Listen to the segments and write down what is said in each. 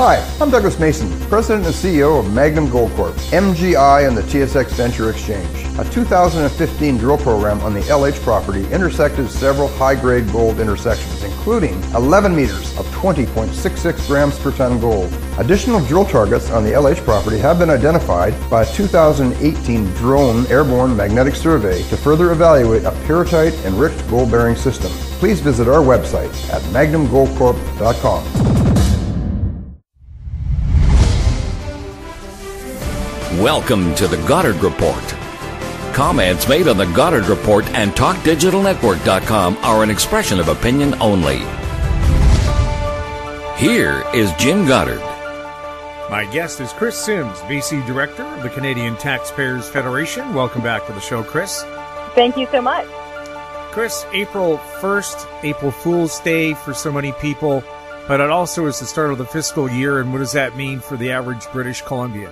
Hi, I'm Douglas Mason, President and CEO of Magnum Gold Corp, MGI and the TSX Venture Exchange. A 2015 drill program on the LH property intersected several high-grade gold intersections, including 11 meters of 20.66 grams per ton gold. Additional drill targets on the LH property have been identified by a 2018 drone airborne magnetic survey to further evaluate a pyrrhotite-enriched gold-bearing system. Please visit our website at magnumgoldcorp.com. Welcome to the Goddard Report. Comments made on the Goddard Report and TalkDigitalNetwork.com are an expression of opinion only. Here is Jim Goddard. My guest is Kris Sims, VC Director of the Canadian Taxpayers Federation. Welcome back to the show, Kris. Thank you so much. Kris, April 1st, April Fool's Day for so many people, but it also is the start of the fiscal year, and what does that mean for the average British Columbian?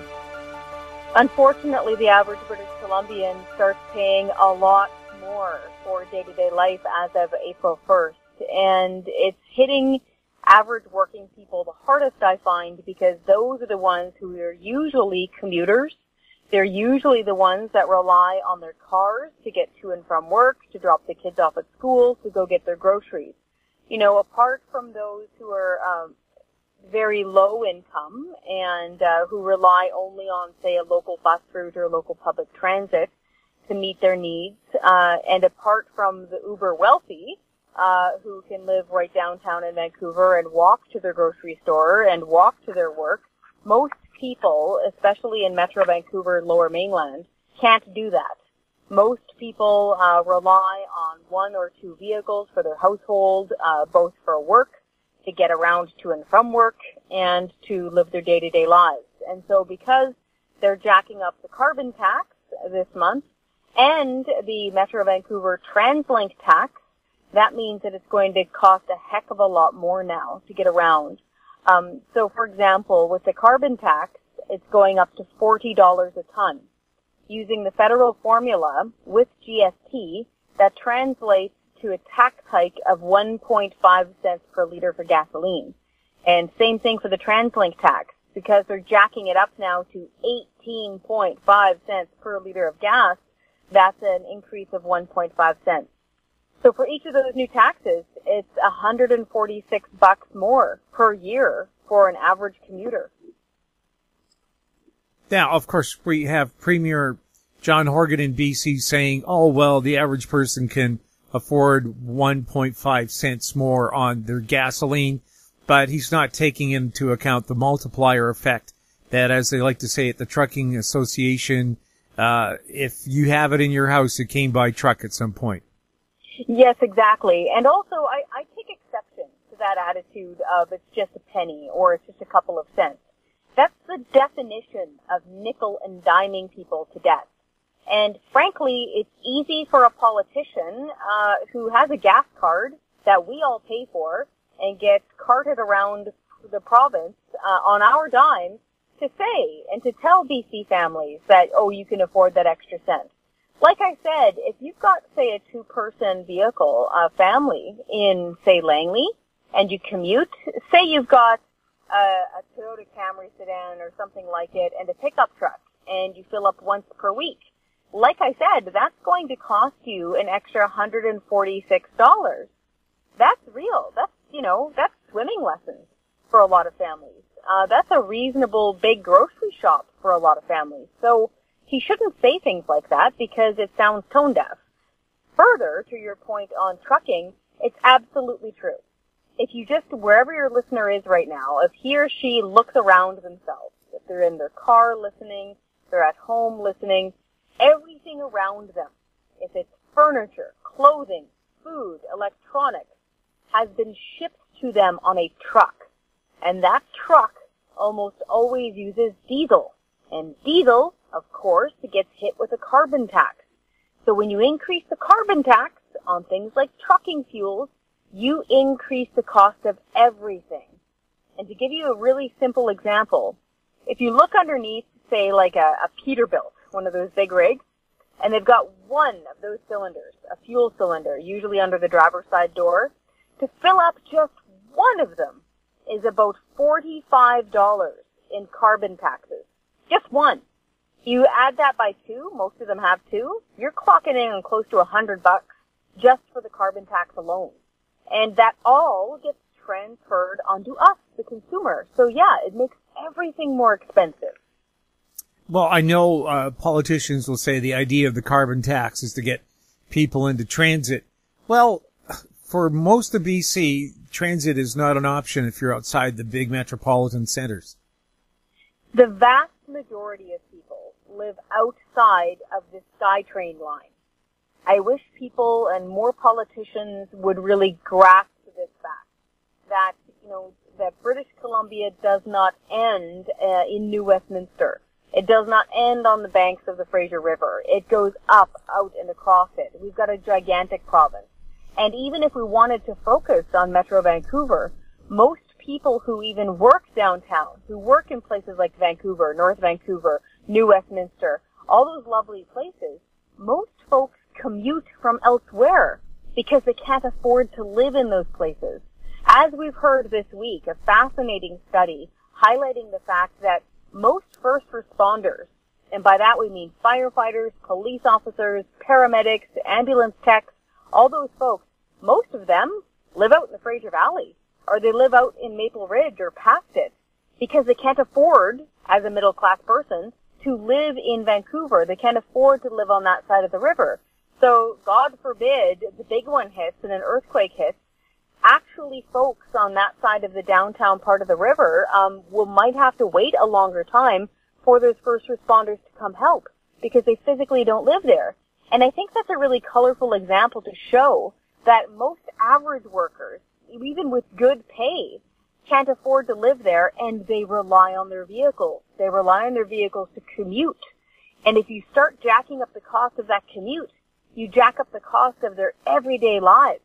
Unfortunately, the average British Columbian starts paying a lot more for day-to-day life as of April 1st. And it's hitting average working people the hardest, I find, because those are the ones who are usually commuters. They're usually the ones that rely on their cars to get to and from work, to drop the kids off at school, to go get their groceries. You know, apart from those who are very low income and who rely only on, say, a local bus route or local public transit to meet their needs, and apart from the uber wealthy who can live right downtown in Vancouver and walk to their grocery store and walk to their work, most people, especially in Metro Vancouver and Lower Mainland, can't do that. Most people rely on one or two vehicles for their household, both for work, to get around to and from work, and to live their day-to-day lives. And so because they're jacking up the carbon tax this month and the Metro Vancouver TransLink tax, that means that it's going to cost a heck of a lot more now to get around. So, for example, with the carbon tax, it's going up to $40 a ton. Using the federal formula with GST, that translates to a tax hike of 1.5 cents per liter for gasoline. And same thing for the TransLink tax, because they're jacking it up now to 18.5 cents per liter of gas. That's an increase of 1.5 cents. So for each of those new taxes, it's $146 more per year for an average commuter. Now, of course, we have Premier John Horgan in BC saying, oh, well, the average person can afford 1.5 cents more on their gasoline, but he's not taking into account the multiplier effect that, as they like to say at the Trucking Association, if you have it in your house, it came by truck at some point. Yes, exactly. And also, I take exception to that attitude of it's just a penny or it's just a couple of cents. That's the definition of nickel and diming people to death. And frankly, it's easy for a politician who has a gas card that we all pay for and gets carted around the province on our dime to say and to tell BC families that, oh, you can afford that extra cent. Like I said, if you've got, say, a two-person vehicle family in, say, Langley, and you commute, say you've got a Toyota Camry sedan or something like it and a pickup truck, and you fill up once per week. Like I said, that's going to cost you an extra $146. That's real. That's, that's swimming lessons for a lot of families. That's a reasonable big grocery shop for a lot of families. So he shouldn't say things like that because it sounds tone deaf. Further, to your point on trucking, it's absolutely true. If you just, wherever your listener is right now, if he or she looks around themselves, if they're in their car listening, they're at home listening, everything around them, if it's furniture, clothing, food, electronics, has been shipped to them on a truck. And that truck almost always uses diesel. And diesel, of course, gets hit with a carbon tax. So when you increase the carbon tax on things like trucking fuels, you increase the cost of everything. And to give you a really simple example, if you look underneath, say, like a Peterbilt, one of those big rigs, and they've got one of those cylinders, a fuel cylinder, usually under the driver's side door, to fill up just one of them is is about $45 in carbon taxes. Just one. You add that by two, most of them have two, you're clocking in on close to $100 just for the carbon tax alone. And that all gets transferred onto us, the consumer. So yeah, it makes everything more expensive. Well, I know politicians will say the idea of the carbon tax is to get people into transit. Well, for most of BC, transit is not an option if you're outside the big metropolitan centers. The vast majority of people live outside of the SkyTrain line. I wish people and more politicians would really grasp this fact that, that British Columbia does not end in New Westminster. It does not end on the banks of the Fraser River. It goes up, out, and across it. We've got a gigantic province. And even if we wanted to focus on Metro Vancouver, most people who even work downtown, who work in places like Vancouver, North Vancouver, New Westminster, all those lovely places, most folks commute from elsewhere because they can't afford to live in those places. As we've heard this week, a fascinating study highlighting the fact that most first responders, and by that we mean firefighters, police officers, paramedics, ambulance techs, all those folks, most of them live out in the Fraser Valley, or they live out in Maple Ridge or past it, because they can't afford, as a middle-class person, to live in Vancouver. They can't afford to live on that side of the river. So, God forbid, the big one hits and an earthquake hits, actually folks on that side of the downtown part of the river might have to wait a longer time for those first responders to come help because they physically don't live there. And I think that's a really colorful example to show that most average workers, even with good pay, can't afford to live there, and they rely on their vehicles. They rely on their vehicles to commute. And if you start jacking up the cost of that commute, you jack up the cost of their everyday lives.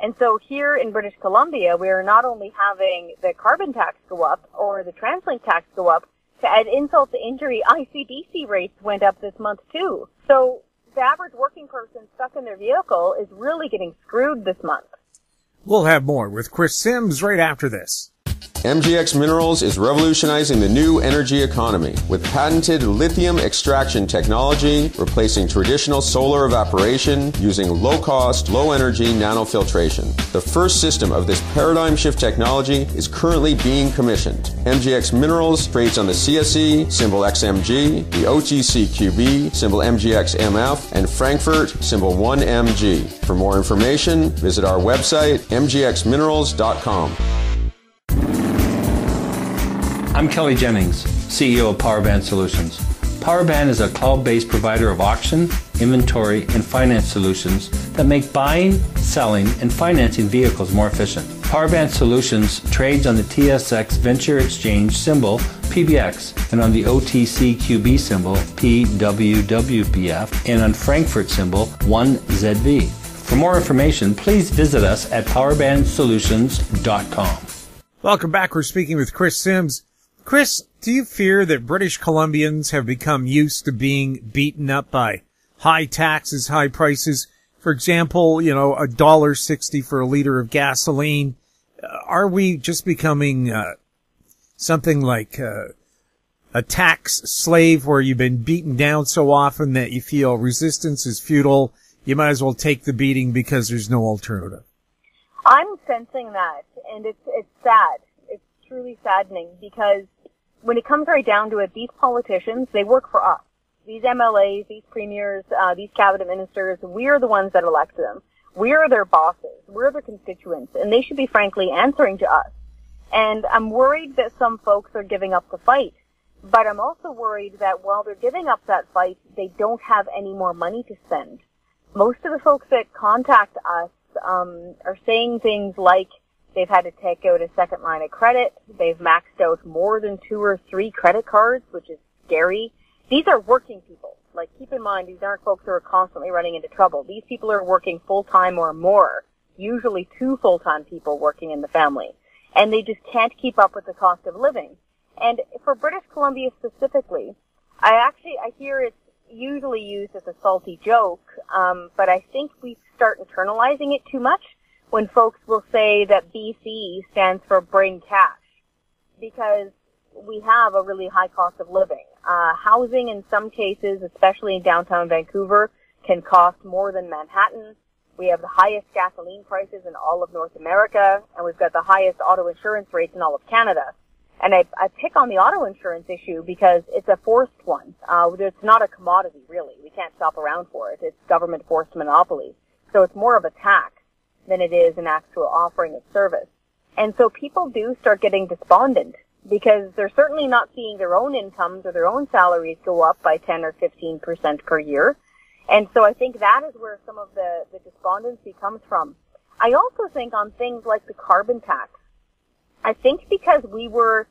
And so here in British Columbia, we are not only having the carbon tax go up or the TransLink tax go up, to add insult to injury, ICBC rates went up this month too. So the average working person stuck in their vehicle is really getting screwed this month. We'll have more with Kris Sims right after this. MGX Minerals is revolutionizing the new energy economy with patented lithium extraction technology, replacing traditional solar evaporation using low-cost, low-energy nanofiltration. The first system of this paradigm shift technology is currently being commissioned. MGX Minerals trades on the CSE, symbol XMG, the OTCQB, symbol MGXMF, and Frankfurt, symbol 1MG. For more information, visit our website, mgxminerals.com. I'm Kelly Jennings, CEO of PowerBand Solutions. PowerBand is a cloud-based provider of auction, inventory, and finance solutions that make buying, selling, and financing vehicles more efficient. PowerBand Solutions trades on the TSX Venture Exchange symbol PBX and on the OTCQB symbol PWWPF and on Frankfurt symbol 1ZB. For more information, please visit us at powerbandsolutions.com. Welcome back. We're speaking with Kris Sims. Kris, do you fear that British Columbians have become used to being beaten up by high taxes, high prices? For example, $1.60 for a liter of gasoline. Are we just becoming something like a tax slave where you've been beaten down so often that you feel resistance is futile? You might as well take the beating because there's no alternative. I'm sensing that, and it's sad. It's truly saddening because when it comes right down to it, these politicians, they work for us. These MLAs, these premiers, these cabinet ministers, we're the ones that elect them. We're their bosses. We're their constituents, and they should be frankly answering to us. And I'm worried that some folks are giving up the fight. But I'm also worried that while they're giving up that fight, they don't have any more money to spend. Most of the folks that contact us are saying things like they've had to take out a second line of credit, they've maxed out more than 2 or 3 credit cards, which is scary. These are working people. Like, keep in mind, these aren't folks who are constantly running into trouble. These people are working full-time or more, usually 2 full-time people working in the family. And they just can't keep up with the cost of living. And for British Columbia specifically, I hear it's usually used as a salty joke, but I think we start internalizing it too much when folks will say that BC stands for bring cash. because we have a really high cost of living. Housing in some cases, especially in downtown Vancouver, can cost more than Manhattan. We have the highest gasoline prices in all of North America, and we've got the highest auto insurance rates in all of Canada. And I pick on the auto insurance issue because it's a forced one. It's not a commodity, really. We can't shop around for it. It's government-forced monopoly. So it's more of a tax than it is an actual offering of service. And so people do start getting despondent because they're certainly not seeing their own incomes or their own salaries go up by 10 or 15% per year. And so I think that is where some of the despondency comes from. I also think on things like the carbon tax, I think because we were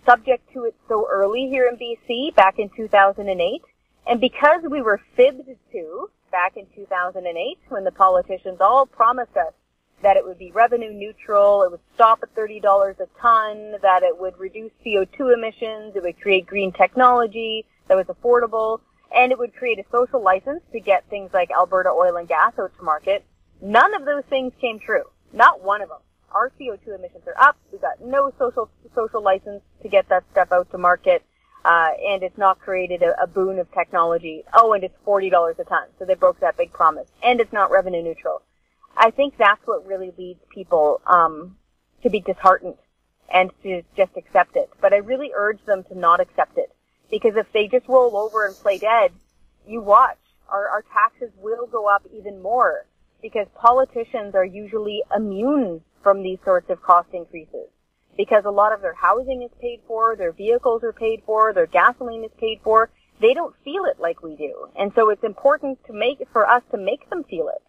subject to it so early here in BC back in 2008, and because we were fibbed to back in 2008 when the politicians all promised us that it would be revenue neutral, it would stop at $30 a ton, that it would reduce CO2 emissions, it would create green technology that was affordable, and it would create a social license to get things like Alberta oil and gas out to market. None of those things came true. Not one of them. Our CO2 emissions are up. We've got no social license to get that stuff out to market, and it's not created a boon of technology. Oh, and it's $40 a ton. So they broke that big promise. And it's not revenue neutral. I think that's what really leads people to be disheartened and to just accept it. But I really urge them to not accept it. Because if they just roll over and play dead, you watch. Our taxes will go up even more because politicians are usually immune from these sorts of cost increases. Because a lot of their housing is paid for, their vehicles are paid for, their gasoline is paid for. They don't feel it like we do. And so it's important for us to make them feel it.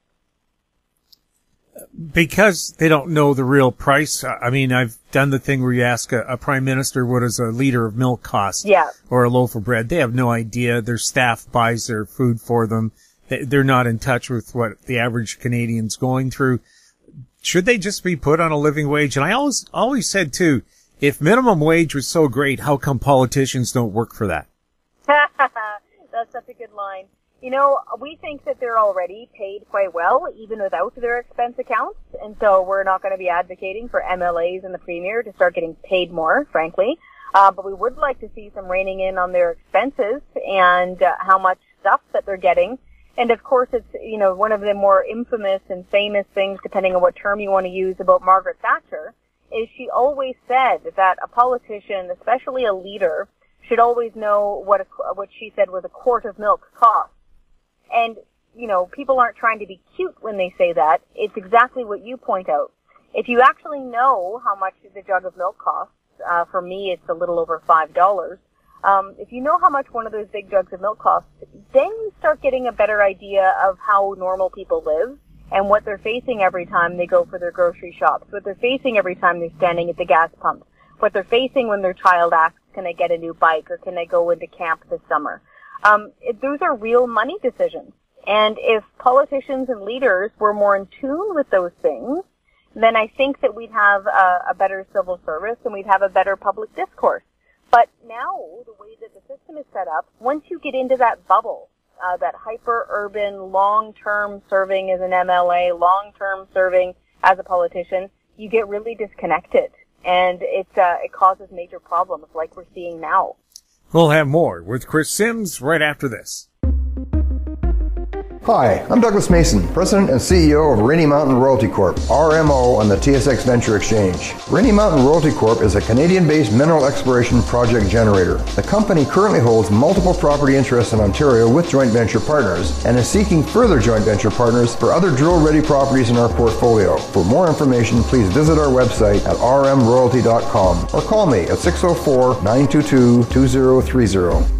Because they don't know the real price. I mean, I've done the thing where you ask a prime minister what does a liter of milk cost, yeah, or a loaf of bread. They have no idea. Their staff buys their food for them. They're not in touch with what the average Canadian's going through. Should they just be put on a living wage? And I always said too, if minimum wage was so great, how come politicians don't work for that? That's such a good line. You know, we think that they're already paid quite well, even without their expense accounts, and so we're not going to be advocating for MLAs and the Premier to start getting paid more, frankly. But we would like to see some reining in on their expenses and how much stuff that they're getting. And of course, it's, you know, one of the more infamous and famous things, depending on what term you want to use, about Margaret Thatcher, is she always said that a politician, especially a leader, should always know what she said was a quart of milk costs. And, you know, people aren't trying to be cute when they say that. It's exactly what you point out. If you actually know how much the jug of milk costs, for me it's a little over $5, if you know how much one of those big jugs of milk costs, then you start getting a better idea of how normal people live and what they're facing every time they go for their grocery shops, what they're facing every time they're standing at the gas pump, what they're facing when their child asks, can I get a new bike or can I go into camp this summer? Those are real money decisions. And if politicians and leaders were more in tune with those things, then I think that we'd have a better civil service and we'd have a better public discourse. But now, the way that the system is set up, once you get into that bubble, that hyper-urban, long-term serving as an MLA, long-term serving as a politician, you get really disconnected. And it causes major problems like we're seeing now. We'll have more with Kris Sims right after this. Hi, I'm Douglas Mason, President and CEO of Rainy Mountain Royalty Corp., RMO, on the TSX Venture Exchange. Rainy Mountain Royalty Corp. is a Canadian-based mineral exploration project generator. The company currently holds multiple property interests in Ontario with joint venture partners and is seeking further joint venture partners for other drill-ready properties in our portfolio. For more information, please visit our website at rmroyalty.com or call me at 604-922-2030.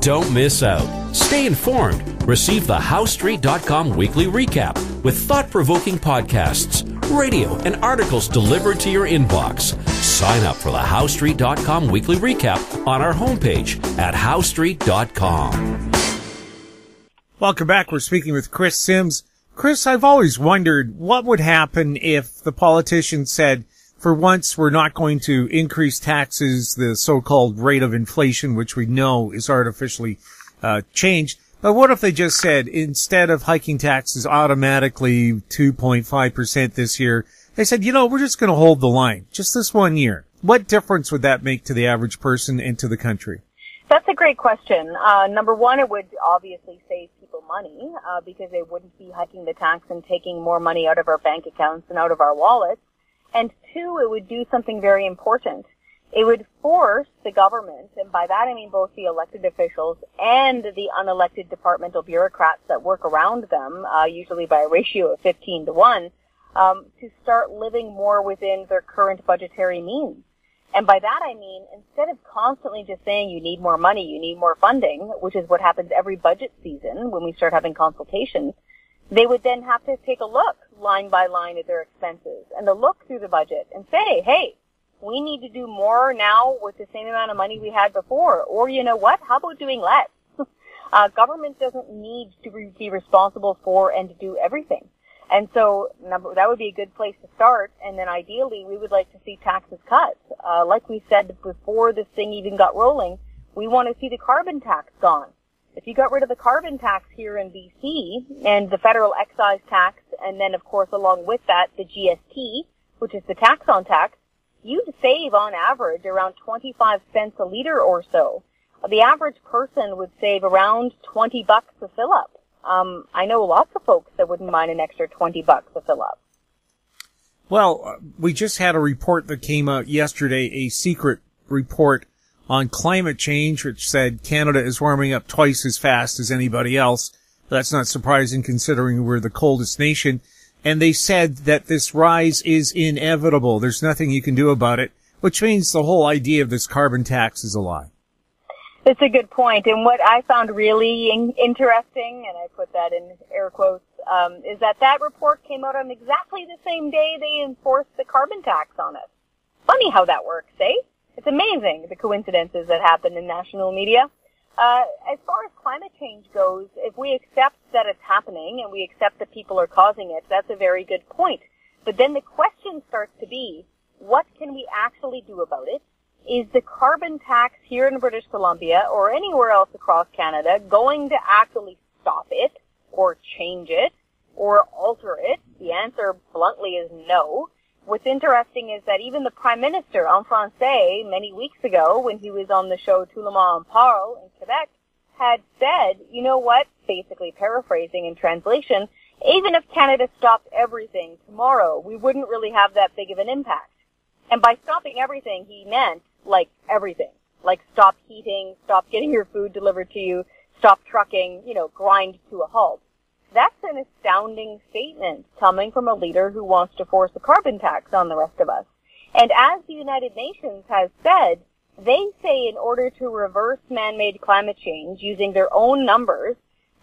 Don't miss out. Stay informed. Receive the HowStreet.com weekly recap with thought-provoking podcasts, radio, and articles delivered to your inbox. Sign up for the HowStreet.com weekly recap on our homepage at HowStreet.com. Welcome back. We're speaking with Kris Sims. Kris, I've always wondered what would happen if the politicians said, for once, we're not going to increase taxes, the so-called rate of inflation, which we know is artificially changed, But what if they just said, instead of hiking taxes automatically 2.5% this year, they said, we're just going to hold the line just this 1 year. What difference would that make to the average person and to the country? That's a great question. Number one, it would obviously save people money because they wouldn't be hiking the tax and taking more money out of our bank accounts and out of our wallets. And two, it would do something very important. It would force the government, and by that I mean both the elected officials and the unelected departmental bureaucrats that work around them, usually by a ratio of 15-1, to start living more within their current budgetary means. And by that I mean, instead of constantly just saying you need more money, you need more funding, which is what happens every budget season when we start having consultations, they would then have to take a look line by line at their expenses and to look through the budget and say, hey, we need to do more now with the same amount of money we had before. Or you know what? How about doing less? Government doesn't need to be responsible for and to do everything. And so that would be a good place to start. And then ideally, we would like to see taxes cut. Like we said before this thing even got rolling, we want to see the carbon tax gone. If you got rid of the carbon tax here in BC and the federal excise tax, and then of course along with that the GST, which is the tax on tax, you'd save on average around 25 cents a liter or so. The average person would save around $20 to fill up. I know lots of folks that wouldn't mind an extra $20 to fill up. Well, we just had a report that came out yesterday, a secret report on climate change, which said Canada is warming up twice as fast as anybody else. That's not surprising considering we're the coldest nation. And they said that this rise is inevitable. There's nothing you can do about it, which means the whole idea of this carbon tax is a lie. It's a good point. And what I found really interesting, and I put that in air quotes, is that report came out on exactly the same day they enforced the carbon tax on us. Funny how that works, eh? It's amazing, the coincidences that happen in national media. As far as climate change goes, if we accept that it's happening and we accept that people are causing it, that's a very good point. But then the question starts to be, what can we actually do about it? Is the carbon tax here in British Columbia or anywhere else across Canada going to actually stop it or change it or alter it? The answer bluntly is no. What's interesting is that even the Prime Minister, en français, many weeks ago when he was on the show Tout le monde en parle in Quebec, had said, you know what, basically paraphrasing in translation, even if Canada stopped everything tomorrow, we wouldn't really have that big of an impact. And by stopping everything, he meant, like, everything. Like, stop heating, stop getting your food delivered to you, stop trucking, grind to a halt. That's an astounding statement coming from a leader who wants to force a carbon tax on the rest of us. And as the United Nations has said, they say in order to reverse man-made climate change using their own numbers,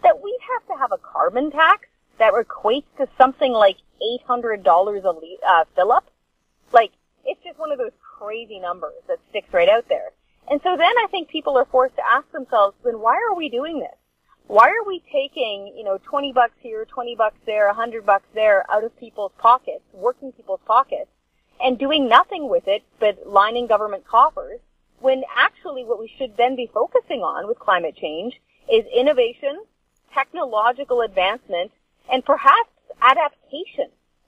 that we'd have to have a carbon tax that equates to something like $800 a fill-up. Like, it's just one of those crazy numbers that sticks right out there. And so then I think people are forced to ask themselves, then why are we doing this? Why are we taking, $20 here, $20 there, $100 there out of people's pockets, working people's pockets, and doing nothing with it but lining government coffers, when actually what we should then be focusing on with climate change is innovation, technological advancement, and perhaps adaptation.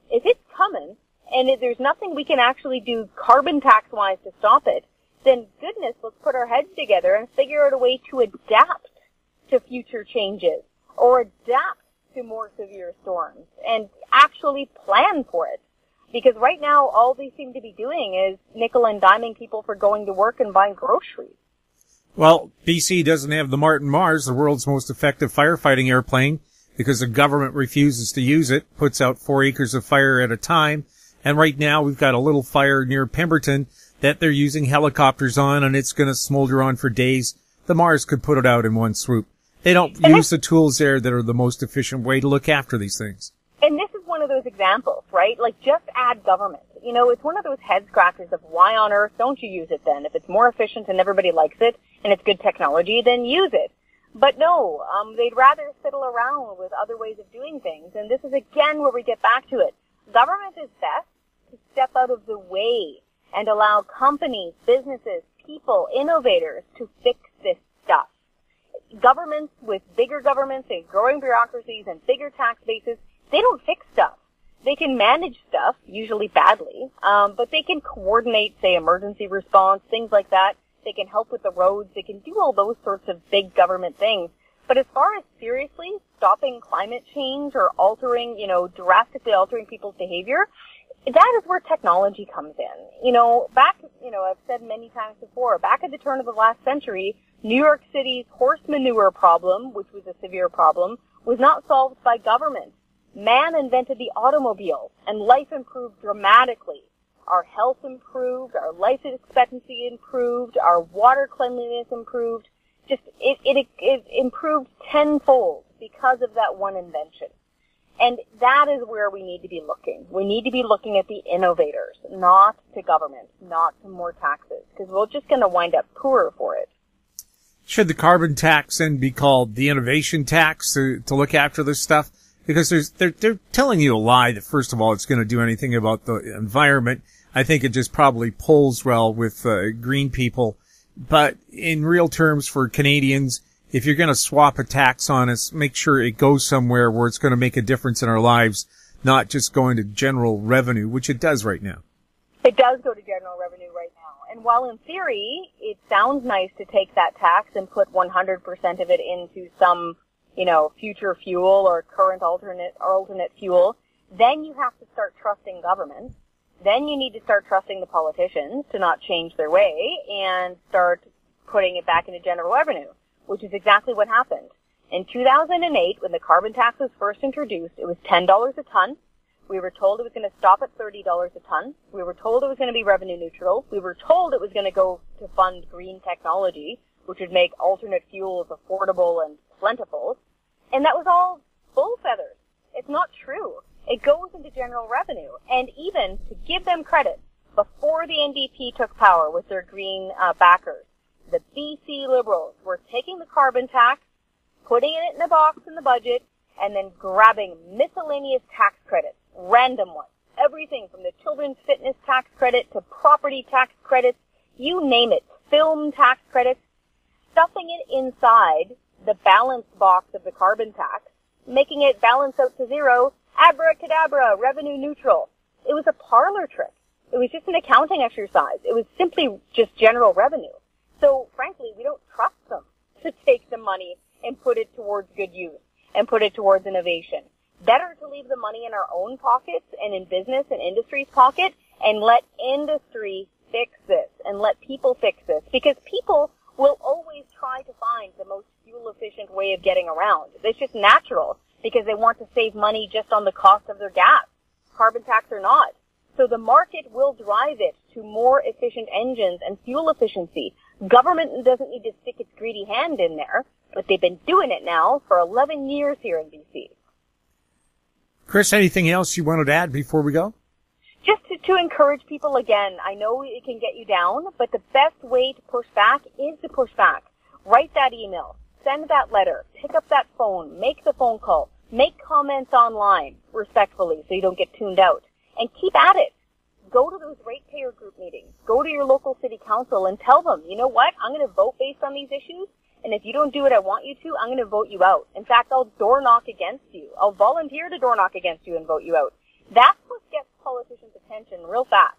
If it's coming, and if there's nothing we can actually do carbon tax-wise to stop it, then goodness, let's put our heads together and figure out a way to adapt to future changes or adapt to more severe storms and actually plan for it. Because right now, all they seem to be doing is nickel and diming people for going to work and buying groceries. Well, BC doesn't have the Martin Mars, the world's most effective firefighting airplane, because the government refuses to use it, puts out 4 acres of fire at a time. And right now, we've got a little fire near Pemberton that they're using helicopters on, and it's going to smolder on for days. The Mars could put it out in one swoop. They don't use the tools there that are the most efficient way to look after these things. And this is one of those examples, right? Like, just add government. It's one of those head scratchers of why on earth don't you use it then? If it's more efficient and everybody likes it and it's good technology, then use it. But no, they'd rather fiddle around with other ways of doing things. And this is again where we get back to it. Government is best to step out of the way and allow companies, businesses, people, innovators to fix this stuff. governments with bigger governments and growing bureaucracies and bigger tax bases, they don't fix stuff. They can manage stuff, usually badly, but they can coordinate, say, emergency response, things like that. They can help with the roads. They can do all those sorts of big government things. But as far as seriously stopping climate change or altering, drastically altering people's behavior, that is where technology comes in. I've said many times before, back at the turn of the last century, New York City's horse manure problem, which was a severe problem, was not solved by government. Man invented the automobile, and life improved dramatically. Our health improved, our life expectancy improved, our water cleanliness improved. It improved tenfold because of that one invention. And that is where we need to be looking. We need to be looking at the innovators, not to government, not to more taxes, because we're just going to wind up poorer for it. Should the carbon tax then be called the innovation tax to look after this stuff? Because they're telling you a lie that, first of all, it's going to do anything about the environment. I think it just probably polls well with green people. But in real terms for Canadians, if you're going to swap a tax on us, make sure it goes somewhere where it's going to make a difference in our lives, not just going to general revenue, which it does right now. It does go to general revenue right now. And while in theory it sounds nice to take that tax and put 100% of it into some future fuel or current alternate fuel, then you have to start trusting government. Then you need to start trusting the politicians to not change their way and start putting it back into general revenue, which is exactly what happened. In 2008, when the carbon tax was first introduced, it was $10 a ton. We were told it was going to stop at $30 a ton. We were told it was going to be revenue neutral. We were told it was going to go to fund green technology, which would make alternate fuels affordable and plentiful. And that was all bull feathers. It's not true. It goes into general revenue. And even to give them credit, before the NDP took power with their green backers, the BC Liberals were taking the carbon tax, putting it in a box in the budget, and then grabbing miscellaneous tax credits, random ones. Everything from the children's fitness tax credit to property tax credits, you name it, film tax credits, stuffing it inside the balance box of the carbon tax, making it balance out to zero, abracadabra, revenue neutral. It was a parlor trick. It was just an accounting exercise. It was simply just general revenue. So, frankly, we don't trust them to take the money and put it towards good use and put it towards innovation. Better to leave the money in our own pockets and in business and industry's pocket and let industry fix this and let people fix this, because people will always try to find the most fuel-efficient way of getting around. It's just natural because they want to save money just on the cost of their gas, carbon tax or not. So the market will drive it to more efficient engines and fuel efficiency. Government doesn't need to stick its greedy hand in there, but they've been doing it now for 11 years here in BC. Kris, anything else you wanted to add before we go? Just to encourage people again. I know it can get you down, but the best way to push back is to push back. Write that email. Send that letter. Pick up that phone. Make the phone call. Make comments online, respectfully, so you don't get tuned out. And keep at it. Go to those ratepayer group meetings. Go to your local city council and tell them, you know what, I'm going to vote based on these issues, and if you don't do what I want you to, I'm going to vote you out. In fact, I'll door knock against you. I'll volunteer to door knock against you and vote you out. That's what gets politicians' attention real fast,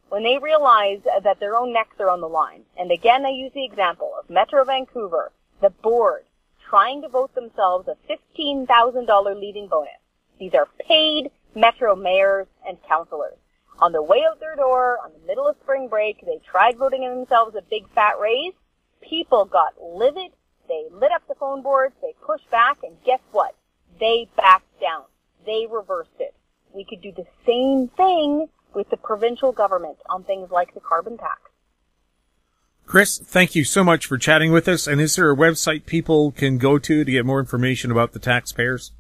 when they realize that their own necks are on the line. And again, I use the example of Metro Vancouver, the board, trying to vote themselves a $15,000 leaving bonus. These are paid Metro mayors and councillors. On the way out their door, on the middle of spring break, they tried voting themselves a big fat raise. People got livid. They lit up the phone boards. They pushed back. And guess what? They backed down. They reversed it. We could do the same thing with the provincial government on things like the carbon tax. Kris, thank you so much for chatting with us. And is there a website people can go to get more information about the taxpayers?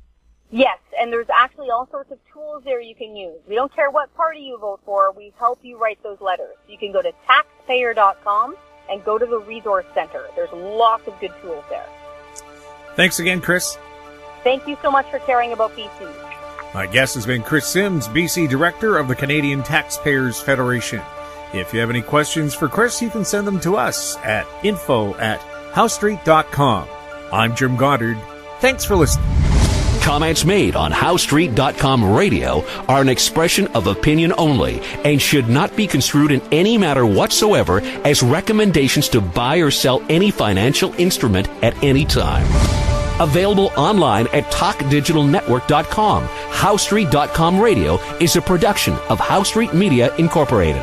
Yes, and there's actually all sorts of tools there you can use. We don't care what party you vote for. We help you write those letters. You can go to taxpayer.com and go to the resource center. There's lots of good tools there. Thanks again, Kris. Thank you so much for caring about BC. My guest has been Kris Sims, BC Director of the Canadian Taxpayers Federation. If you have any questions for Kris, you can send them to us at info@housestreet.com. I'm Jim Goddard. Thanks for listening. Comments made on HowStreet.com radio are an expression of opinion only and should not be construed in any matter whatsoever as recommendations to buy or sell any financial instrument at any time. Available online at TalkDigitalNetwork.com. HowStreet.com radio is a production of HowStreet Media Incorporated.